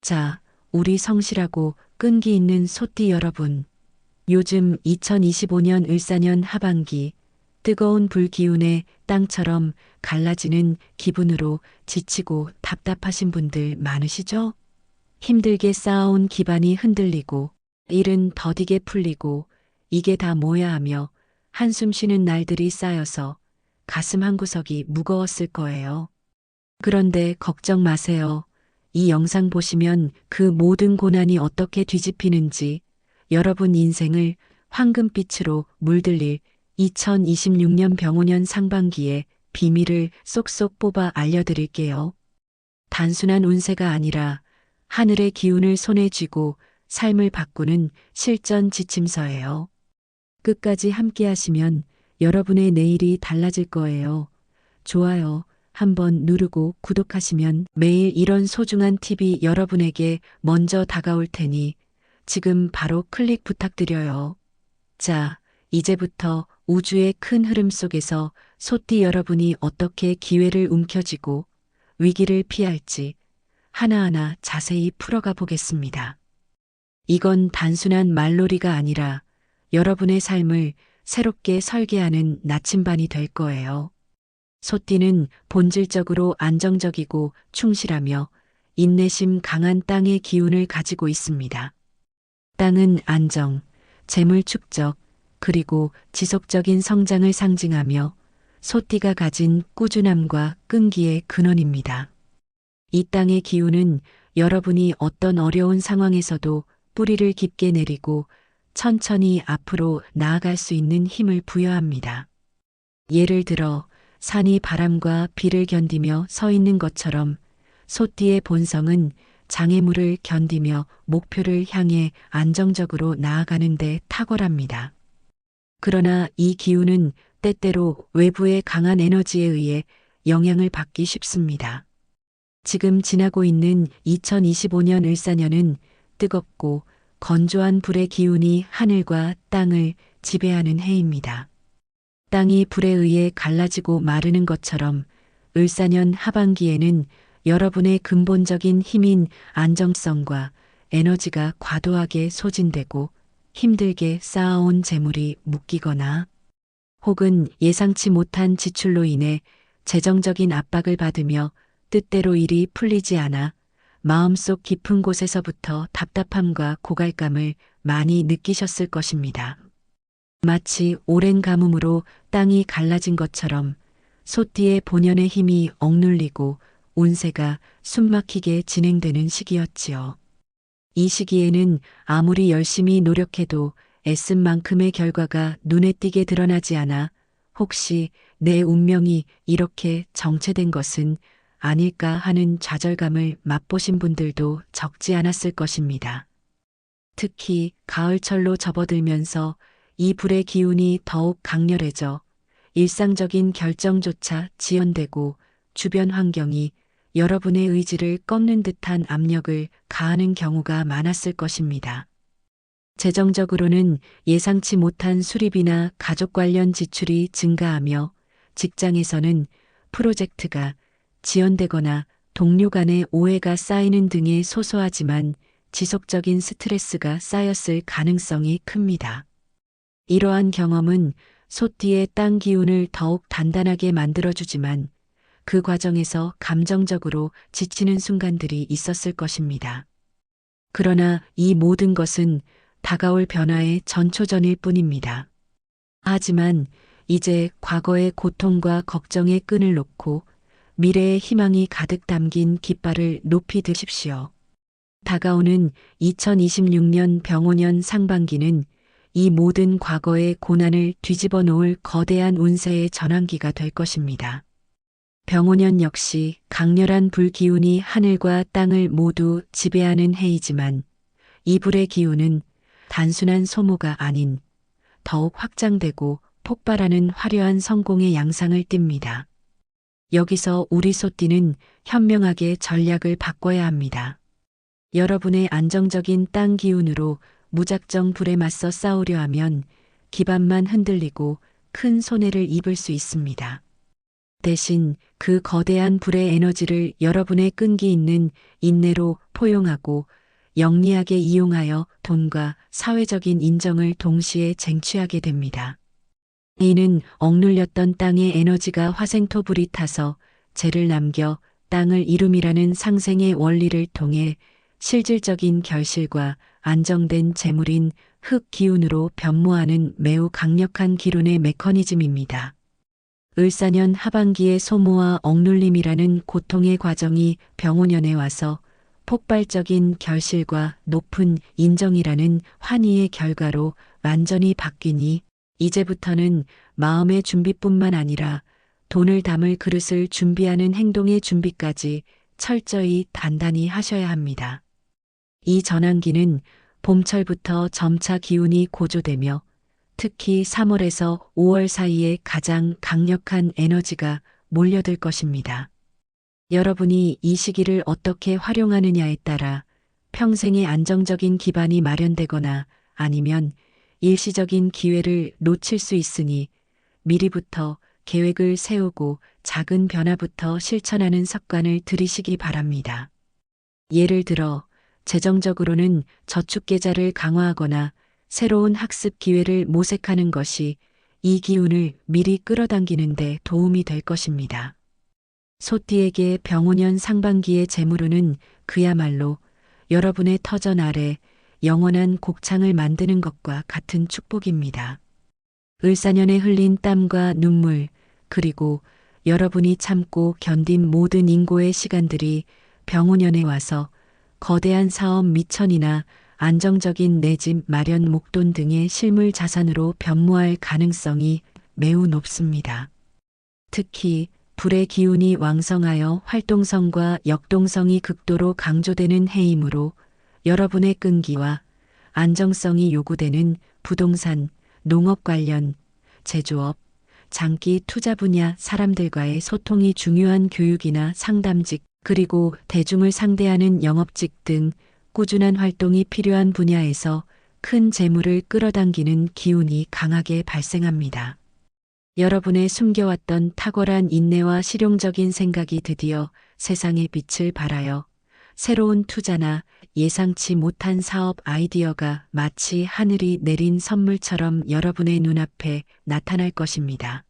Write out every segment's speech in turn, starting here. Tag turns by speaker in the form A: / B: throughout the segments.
A: 자, 우리 성실하고 끈기 있는 소띠 여러분. 요즘 2025년 을사년 하반기 뜨거운 불 기운에 땅처럼 갈라지는 기분으로 지치고 답답하신 분들 많으시죠? 힘들게 쌓아온 기반이 흔들리고 일은 더디게 풀리고 이게 다 뭐야 하며 한숨 쉬는 날들이 쌓여서 가슴 한구석이 무거웠을 거예요. 그런데 걱정 마세요. 이 영상 보시면 그 모든 고난이 어떻게 뒤집히는지 여러분 인생을 황금빛으로 물들일 2026년 병오년 상반기에 비밀을 쏙쏙 뽑아 알려드릴게요. 단순한 운세가 아니라 하늘의 기운을 손에 쥐고 삶을 바꾸는 실전 지침서예요. 끝까지 함께 하시면 여러분의 내일이 달라질 거예요. 좋아요 한번 누르고 구독하시면 매일 이런 소중한 팁이 여러분에게 먼저 다가올 테니 지금 바로 클릭 부탁드려요. 자, 이제부터 우주의 큰 흐름 속에서 소띠 여러분이 어떻게 기회를 움켜쥐고 위기를 피할지 하나하나 자세히 풀어가 보겠습니다. 이건 단순한 말놀이가 아니라 여러분의 삶을 새롭게 설계하는 나침반이 될 거예요. 소띠는 본질적으로 안정적이고 충실하며 인내심 강한 땅의 기운을 가지고 있습니다. 땅은 안정, 재물 축적, 그리고 지속적인 성장을 상징하며 소띠가 가진 꾸준함과 끈기의 근원입니다. 이 땅의 기운은 여러분이 어떤 어려운 상황에서도 뿌리를 깊게 내리고 천천히 앞으로 나아갈 수 있는 힘을 부여합니다. 예를 들어 산이 바람과 비를 견디며 서 있는 것처럼 소띠의 본성은 장애물을 견디며 목표를 향해 안정적으로 나아가는 데 탁월합니다. 그러나 이 기운은 때때로 외부의 강한 에너지에 의해 영향을 받기 쉽습니다. 지금 지나고 있는 2025년 을사년은 뜨겁고 건조한 불의 기운이 하늘과 땅을 지배하는 해입니다. 땅이 불에 의해 갈라지고 마르는 것처럼 을사년 하반기에는 여러분의 근본적인 힘인 안정성과 에너지가 과도하게 소진되고 힘들게 쌓아온 재물이 묶이거나 혹은 예상치 못한 지출로 인해 재정적인 압박을 받으며 뜻대로 일이 풀리지 않아 마음속 깊은 곳에서부터 답답함과 고갈감을 많이 느끼셨을 것입니다. 마치 오랜 가뭄으로 땅이 갈라진 것처럼 소띠의 본연의 힘이 억눌리고 운세가 숨막히게 진행되는 시기였지요. 이 시기에는 아무리 열심히 노력해도 애쓴 만큼의 결과가 눈에 띄게 드러나지 않아 혹시 내 운명이 이렇게 정체된 것은 아닐까 하는 좌절감을 맛보신 분들도 적지 않았을 것입니다. 특히 가을철로 접어들면서 이 불의 기운이 더욱 강렬해져 일상적인 결정조차 지연되고 주변 환경이 여러분의 의지를 꺾는 듯한 압력을 가하는 경우가 많았을 것입니다. 재정적으로는 예상치 못한 수리비나 가족 관련 지출이 증가하며 직장에서는 프로젝트가 지연되거나 동료 간의 오해가 쌓이는 등의 소소하지만 지속적인 스트레스가 쌓였을 가능성이 큽니다. 이러한 경험은 소띠의 땅 기운을 더욱 단단하게 만들어주지만 그 과정에서 감정적으로 지치는 순간들이 있었을 것입니다. 그러나 이 모든 것은 다가올 변화의 전초전일 뿐입니다. 하지만 이제 과거의 고통과 걱정의 끈을 놓고 미래의 희망이 가득 담긴 깃발을 높이 드십시오. 다가오는 2026년 병오년 상반기는 이 모든 과거의 고난을 뒤집어 놓을 거대한 운세의 전환기가 될 것입니다. 병오년 역시 강렬한 불기운이 하늘과 땅을 모두 지배하는 해이지만 이 불의 기운은 단순한 소모가 아닌 더욱 확장되고 폭발하는 화려한 성공의 양상을 띱니다. 여기서 우리 소띠는 현명하게 전략을 바꿔야 합니다. 여러분의 안정적인 땅 기운으로 무작정 불에 맞서 싸우려 하면 기반만 흔들리고 큰 손해를 입을 수 있습니다. 대신 그 거대한 불의 에너지를 여러분의 끈기 있는 인내로 포용하고 영리하게 이용하여 돈과 사회적인 인정을 동시에 쟁취하게 됩니다. 이는 억눌렸던 땅의 에너지가 화생토불이 타서 재를 남겨 땅을 이룸이라는 상생의 원리를 통해 실질적인 결실과 안정된 재물인 흙 기운으로 변모하는 매우 강력한 기운의 메커니즘입니다. 을사년 하반기의 소모와 억눌림이라는 고통의 과정이 병오년에 와서 폭발적인 결실과 높은 인정이라는 환희의 결과로 완전히 바뀌니 이제부터는 마음의 준비뿐만 아니라 돈을 담을 그릇을 준비하는 행동의 준비까지 철저히 단단히 하셔야 합니다. 이 전환기는 봄철부터 점차 기운이 고조되며 특히 3월에서 5월 사이에 가장 강력한 에너지가 몰려들 것입니다. 여러분이 이 시기를 어떻게 활용하느냐에 따라 평생의 안정적인 기반이 마련되거나 아니면 일시적인 기회를 놓칠 수 있으니 미리부터 계획을 세우고 작은 변화부터 실천하는 습관을 들이시기 바랍니다. 예를 들어 재정적으로는 저축계좌를 강화하거나 새로운 학습 기회를 모색하는 것이 이 기운을 미리 끌어당기는 데 도움이 될 것입니다. 소띠에게 병오년 상반기의 재물운은 그야말로 여러분의 터전 아래 영원한 곡창을 만드는 것과 같은 축복입니다. 을사년에 흘린 땀과 눈물, 그리고 여러분이 참고 견딘 모든 인고의 시간들이 병오년에 와서 거대한 사업 미천이나 안정적인 내 집 마련 목돈 등의 실물 자산으로 변모할 가능성이 매우 높습니다. 특히 불의 기운이 왕성하여 활동성과 역동성이 극도로 강조되는 해이므로 여러분의 끈기와 안정성이 요구되는 부동산, 농업 관련, 제조업, 장기 투자 분야 사람들과의 소통이 중요한 교육이나 상담직, 그리고 대중을 상대하는 영업직 등 꾸준한 활동이 필요한 분야에서 큰 재물을 끌어당기는 기운이 강하게 발생합니다. 여러분의 숨겨왔던 탁월한 인내와 실용적인 생각이 드디어 세상의 빛을 발하여 새로운 투자나 예상치 못한 사업 아이디어가 마치 하늘이 내린 선물처럼 여러분의 눈앞에 나타날 것입니다.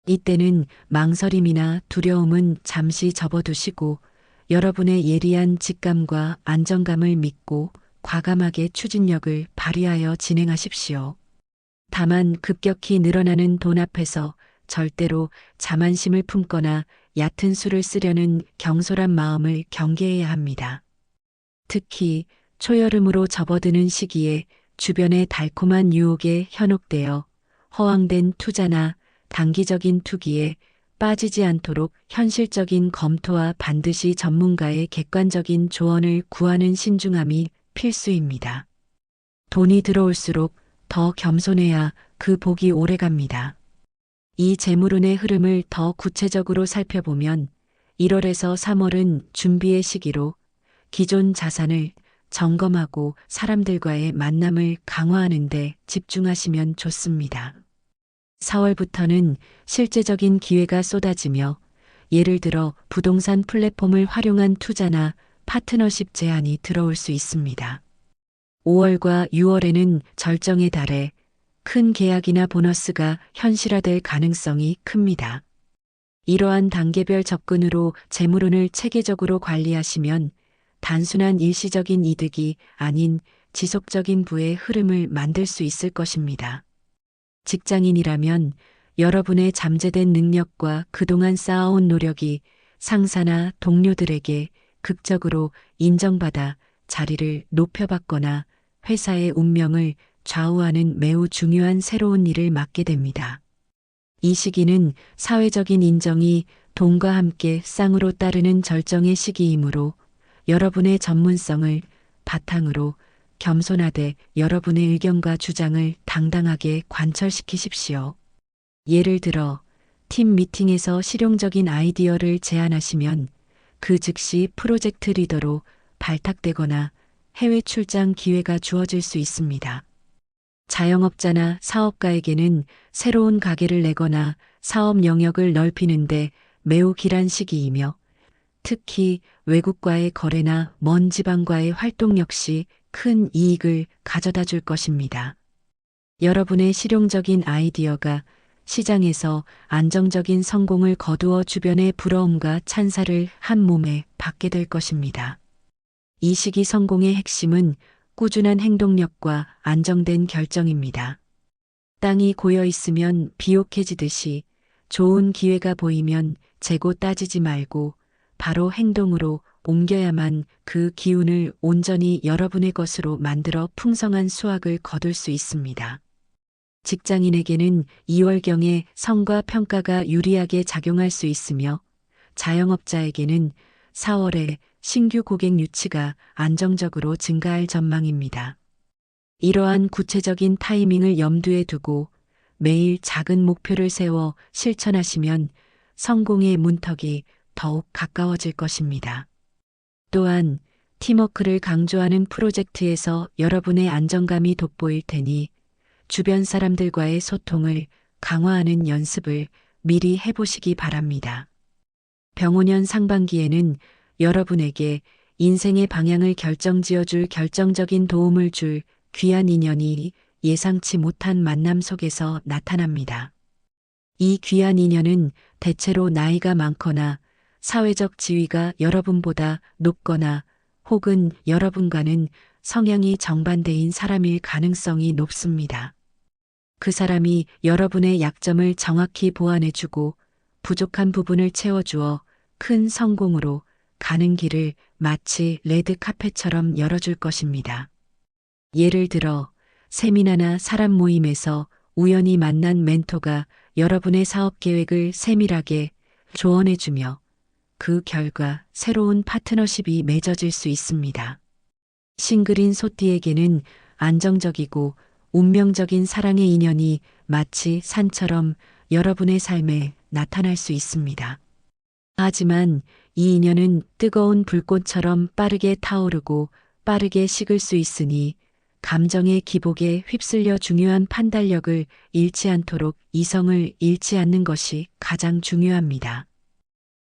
A: 이때는 망설임이나 두려움은 잠시 접어두시고 여러분의 예리한 직감과 안정감을 믿고 과감하게 추진력을 발휘하여 진행하십시오. 다만 급격히 늘어나는 돈 앞에서 절대로 자만심을 품거나 얕은 수를 쓰려는 경솔한 마음을 경계해야 합니다. 특히 초여름으로 접어드는 시기에 주변의 달콤한 유혹에 현혹되어 허황된 투자나 단기적인 투기에 빠지지 않도록 현실적인 검토와 반드시 전문가의 객관적인 조언을 구하는 신중함이 필수입니다. 돈이 들어올수록 더 겸손해야 그 복이 오래갑니다. 이 재물운의 흐름을 더 구체적으로 살펴보면 1월에서 3월은 준비의 시기로 기존 자산을 점검하고 사람들과의 만남을 강화하는 데 집중하시면 좋습니다. 4월부터는 실제적인 기회가 쏟아지며 예를 들어 부동산 플랫폼을 활용한 투자나 파트너십 제안이 들어올 수 있습니다. 5월과 6월에는 절정에 달해 큰 계약이나 보너스가 현실화될 가능성이 큽니다. 이러한 단계별 접근으로 재물운을 체계적으로 관리하시면 단순한 일시적인 이득이 아닌 지속적인 부의 흐름을 만들 수 있을 것입니다. 직장인이라면 여러분의 잠재된 능력과 그동안 쌓아온 노력이 상사나 동료들에게 극적으로 인정받아 자리를 높여받거나 회사의 운명을 좌우하는 매우 중요한 새로운 일을 맡게 됩니다. 이 시기는 사회적인 인정이 돈과 함께 쌍으로 따르는 절정의 시기이므로 여러분의 전문성을 바탕으로 겸손하되 여러분의 의견과 주장을 당당하게 관철시키십시오. 예를 들어 팀 미팅에서 실용적인 아이디어를 제안하시면 그 즉시 프로젝트 리더로 발탁되거나 해외 출장 기회가 주어질 수 있습니다. 자영업자나 사업가에게는 새로운 가게를 내거나 사업 영역을 넓히는데 매우 길한 시기이며 특히 외국과의 거래나 먼 지방과의 활동 역시 큰 이익을 가져다 줄 것입니다. 여러분의 실용적인 아이디어가 시장에서 안정적인 성공을 거두어 주변의 부러움과 찬사를 한 몸에 받게 될 것입니다. 이 시기 성공의 핵심은 꾸준한 행동력과 안정된 결정입니다. 땅이 고여 있으면 비옥해지듯이 좋은 기회가 보이면 재고 따지지 말고 바로 행동으로 옮겨야만 그 기운을 온전히 여러분의 것으로 만들어 풍성한 수확을 거둘 수 있습니다. 직장인에게는 2월경에 성과 평가가 유리하게 작용할 수 있으며 자영업자에게는 4월에 신규 고객 유치가 안정적으로 증가할 전망입니다. 이러한 구체적인 타이밍을 염두에 두고 매일 작은 목표를 세워 실천하시면 성공의 문턱이 더욱 가까워질 것입니다. 또한 팀워크를 강조하는 프로젝트에서 여러분의 안정감이 돋보일 테니 주변 사람들과의 소통을 강화하는 연습을 미리 해보시기 바랍니다. 병오년 상반기에는 여러분에게 인생의 방향을 결정지어줄 결정적인 도움을 줄 귀한 인연이 예상치 못한 만남 속에서 나타납니다. 이 귀한 인연은 대체로 나이가 많거나 사회적 지위가 여러분보다 높거나 혹은 여러분과는 성향이 정반대인 사람일 가능성이 높습니다. 그 사람이 여러분의 약점을 정확히 보완해주고 부족한 부분을 채워주어 큰 성공으로 가는 길을 마치 레드카펫처럼 열어줄 것입니다. 예를 들어 세미나나 사람 모임에서 우연히 만난 멘토가 여러분의 사업 계획을 세밀하게 조언해주며 그 결과 새로운 파트너십이 맺어질 수 있습니다. 싱글인 소띠에게는 안정적이고 운명적인 사랑의 인연이 마치 산처럼 여러분의 삶에 나타날 수 있습니다. 하지만 이 인연은 뜨거운 불꽃처럼 빠르게 타오르고 빠르게 식을 수 있으니 감정의 기복에 휩쓸려 중요한 판단력을 잃지 않도록 이성을 잃지 않는 것이 가장 중요합니다.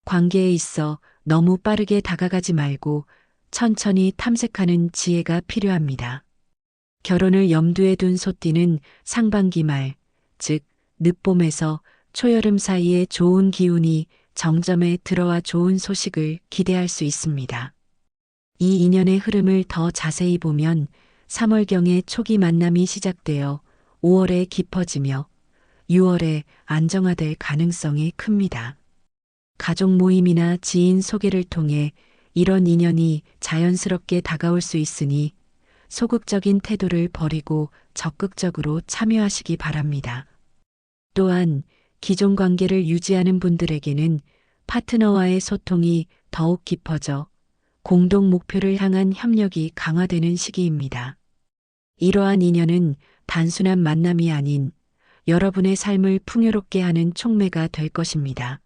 A: 관계에 있어 너무 빠르게 다가가지 말고 천천히 탐색하는 지혜가 필요합니다. 결혼을 염두에 둔 소띠는 상반기 말, 즉 늦봄에서 초여름 사이에 좋은 기운이 정점에 들어와 좋은 소식을 기대할 수 있습니다. 이 인연의 흐름을 더 자세히 보면 3월경에 초기 만남이 시작되어 5월에 깊어지며 6월에 안정화될 가능성이 큽니다. 가족 모임이나 지인 소개를 통해 이런 인연이 자연스럽게 다가올 수 있으니 소극적인 태도를 버리고 적극적으로 참여하시기 바랍니다. 또한 기존 관계를 유지하는 분들에게는 파트너와의 소통이 더욱 깊어져 공동 목표를 향한 협력이 강화되는 시기입니다. 이러한 인연은 단순한 만남이 아닌 여러분의 삶을 풍요롭게 하는 촉매가 될 것입니다.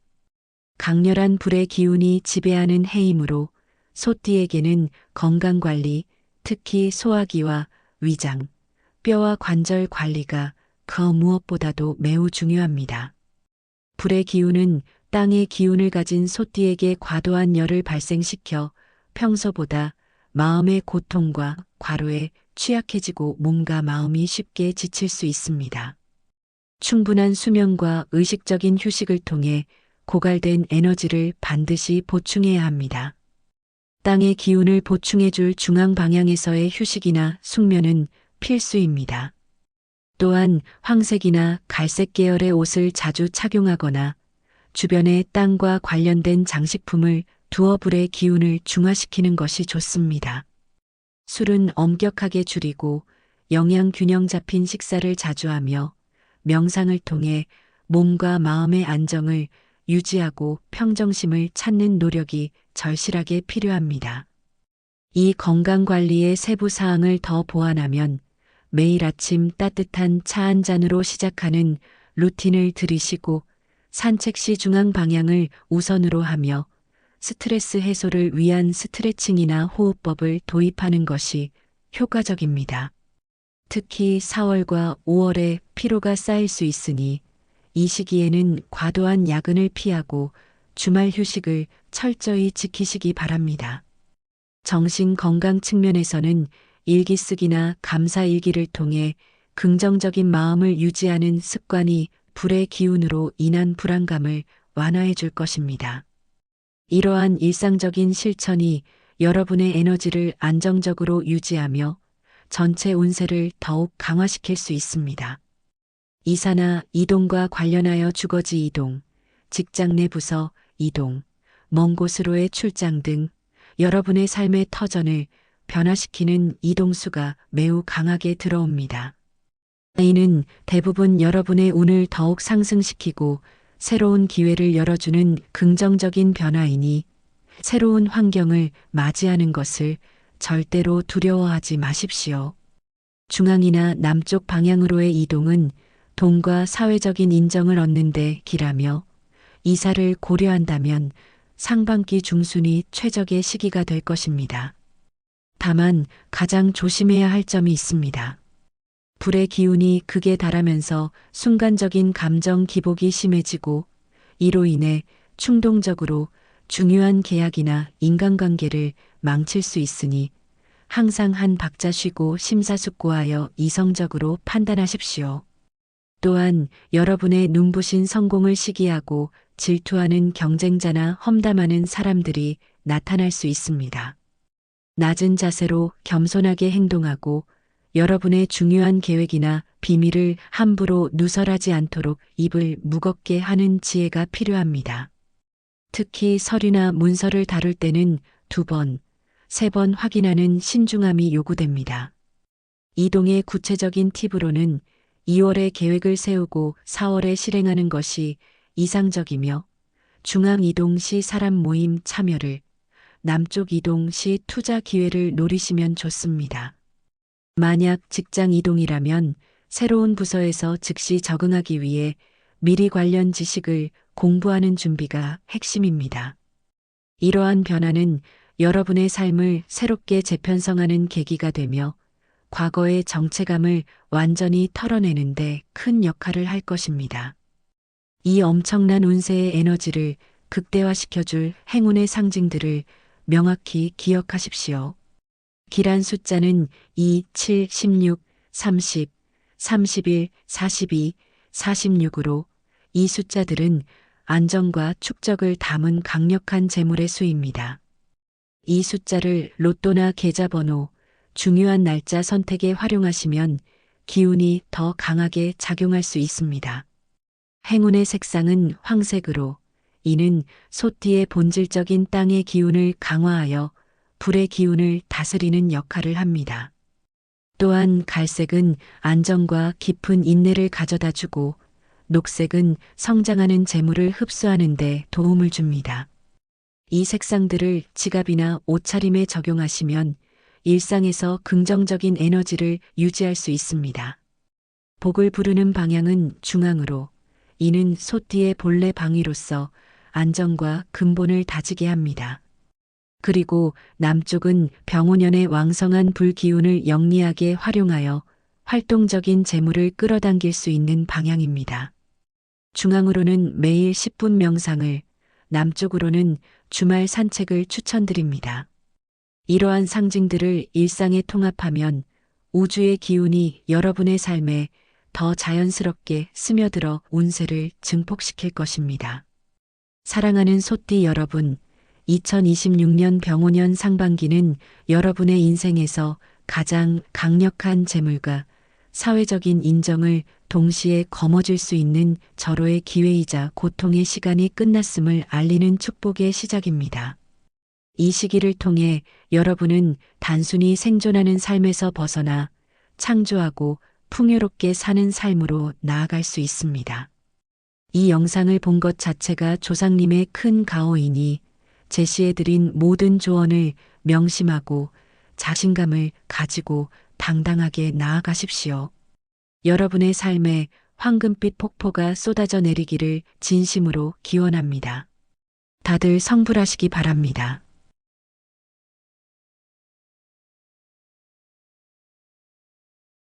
A: 강렬한 불의 기운이 지배하는 해이므로 소띠에게는 건강관리, 특히 소화기와 위장, 뼈와 관절 관리가 그 무엇보다도 매우 중요합니다. 불의 기운은 땅의 기운을 가진 소띠에게 과도한 열을 발생시켜 평소보다 마음의 고통과 과로에 취약해지고 몸과 마음이 쉽게 지칠 수 있습니다. 충분한 수면과 의식적인 휴식을 통해 고갈된 에너지를 반드시 보충해야 합니다. 땅의 기운을 보충해줄 중앙 방향에서의 휴식이나 숙면은 필수입니다. 또한 황색이나 갈색 계열의 옷을 자주 착용하거나 주변에 땅과 관련된 장식품을 두어 불의 기운을 중화시키는 것이 좋습니다. 술은 엄격하게 줄이고 영양 균형 잡힌 식사를 자주 하며 명상을 통해 몸과 마음의 안정을 유지하고 평정심을 찾는 노력이 절실하게 필요합니다. 이 건강관리의 세부 사항을 더 보완하면 매일 아침 따뜻한 차 한 잔으로 시작하는 루틴을 들이시고 산책 시 중앙 방향을 우선으로 하며 스트레스 해소를 위한 스트레칭이나 호흡법을 도입하는 것이 효과적입니다. 특히 4월과 5월에 피로가 쌓일 수 있으니 이 시기에는 과도한 야근을 피하고 주말 휴식을 철저히 지키시기 바랍니다. 정신 건강 측면에서는 일기 쓰기나 감사 일기를 통해 긍정적인 마음을 유지하는 습관이 불의 기운으로 인한 불안감을 완화해 줄 것입니다. 이러한 일상적인 실천이 여러분의 에너지를 안정적으로 유지하며 전체 운세를 더욱 강화시킬 수 있습니다. 이사나 이동과 관련하여 주거지 이동, 직장 내 부서 이동, 먼 곳으로의 출장 등 여러분의 삶의 터전을 변화시키는 이동수가 매우 강하게 들어옵니다. 이는 대부분 여러분의 운을 더욱 상승시키고 새로운 기회를 열어주는 긍정적인 변화이니 새로운 환경을 맞이하는 것을 절대로 두려워하지 마십시오. 중앙이나 남쪽 방향으로의 이동은 돈과 사회적인 인정을 얻는 데 기라며 이사를 고려한다면 상반기 중순이 최적의 시기가 될 것입니다. 다만 가장 조심해야 할 점이 있습니다. 불의 기운이 극에 달하면서 순간적인 감정 기복이 심해지고 이로 인해 충동적으로 중요한 계약이나 인간관계를 망칠 수 있으니 항상 한 박자 쉬고 심사숙고하여 이성적으로 판단하십시오. 또한 여러분의 눈부신 성공을 시기하고 질투하는 경쟁자나 험담하는 사람들이 나타날 수 있습니다. 낮은 자세로 겸손하게 행동하고 여러분의 중요한 계획이나 비밀을 함부로 누설하지 않도록 입을 무겁게 하는 지혜가 필요합니다. 특히 서류나 문서를 다룰 때는 2번, 3번 확인하는 신중함이 요구됩니다. 이동의 구체적인 팁으로는 2월에 계획을 세우고 4월에 실행하는 것이 이상적이며 중앙 이동 시 사람 모임 참여를, 남쪽 이동 시 투자 기회를 노리시면 좋습니다. 만약 직장 이동이라면 새로운 부서에서 즉시 적응하기 위해 미리 관련 지식을 공부하는 준비가 핵심입니다. 이러한 변화는 여러분의 삶을 새롭게 재편성하는 계기가 되며 과거의 정체감을 완전히 털어내는데 큰 역할을 할 것입니다. 이 엄청난 운세의 에너지를 극대화시켜줄 행운의 상징들을 명확히 기억하십시오. 길한 숫자는 2, 7, 16, 30, 31, 42, 46으로 이 숫자들은 안정과 축적을 담은 강력한 재물의 수입니다. 이 숫자를 로또나 계좌번호, 중요한 날짜 선택에 활용하시면 기운이 더 강하게 작용할 수 있습니다. 행운의 색상은 황색으로, 이는 소띠의 본질적인 땅의 기운을 강화하여 불의 기운을 다스리는 역할을 합니다. 또한 갈색은 안정과 깊은 인내를 가져다 주고 녹색은 성장하는 재물을 흡수하는 데 도움을 줍니다. 이 색상들을 지갑이나 옷차림에 적용하시면 일상에서 긍정적인 에너지를 유지할 수 있습니다. 복을 부르는 방향은 중앙으로, 이는 소띠의 본래 방위로서 안정과 근본을 다지게 합니다. 그리고 남쪽은 병오년의 왕성한 불기운을 영리하게 활용하여 활동적인 재물을 끌어당길 수 있는 방향입니다. 중앙으로는 매일 10분 명상을, 남쪽으로는 주말 산책을 추천드립니다. 이러한 상징들을 일상에 통합하면 우주의 기운이 여러분의 삶에 더 자연스럽게 스며들어 운세를 증폭시킬 것입니다. 사랑하는 소띠 여러분, 2026년 병오년 상반기는 여러분의 인생에서 가장 강력한 재물과 사회적인 인정을 동시에 거머쥘 수 있는 절호의 기회이자 고통의 시간이 끝났음을 알리는 축복의 시작입니다. 이 시기를 통해 여러분은 단순히 생존하는 삶에서 벗어나 창조하고 풍요롭게 사는 삶으로 나아갈 수 있습니다. 이 영상을 본 것 자체가 조상님의 큰 가호이니 제시해드린 모든 조언을 명심하고 자신감을 가지고 당당하게 나아가십시오. 여러분의 삶에 황금빛 폭포가 쏟아져 내리기를 진심으로 기원합니다. 다들 성불하시기 바랍니다.